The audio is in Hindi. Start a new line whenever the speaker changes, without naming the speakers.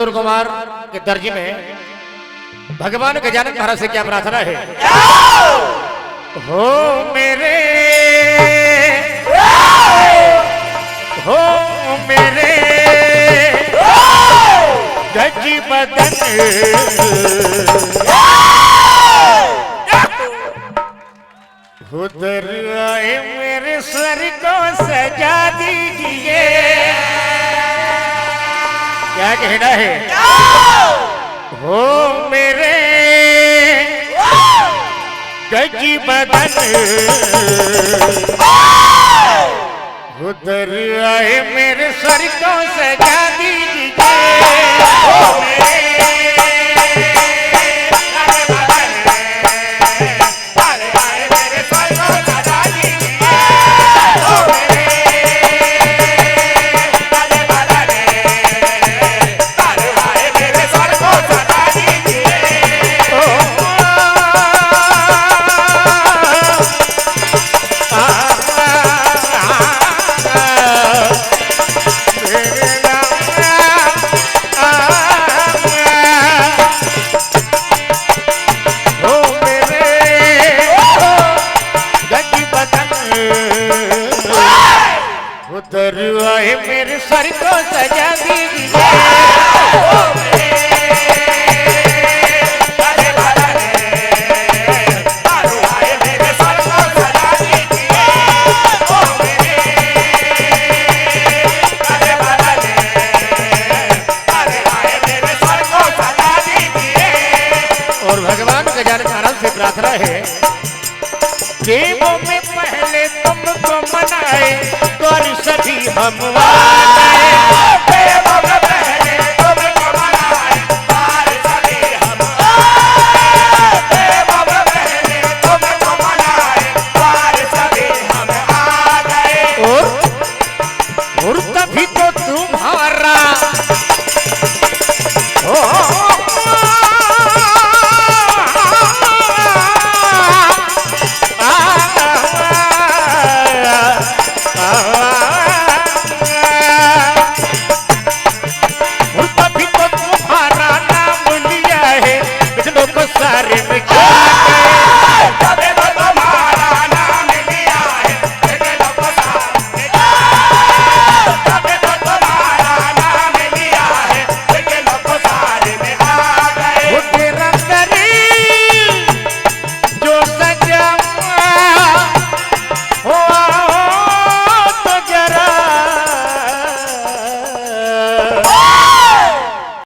कुमार के दर्जे में भगवान गजानन महाराज से क्या प्रार्थना है? हो मेरे गजी बदन उधर आए मेरे सर को सजा दीजिए। क्या कहना है? हो मेरे गजी बदन उधर आए मेरे सर को सजा दीजिए। हो मेरे उधर आए मेरे सर को सजा दीजिए। और भगवान गजानन महाराज से प्रार्थना है, देवों में पहले तुमको मनाए और सभी हम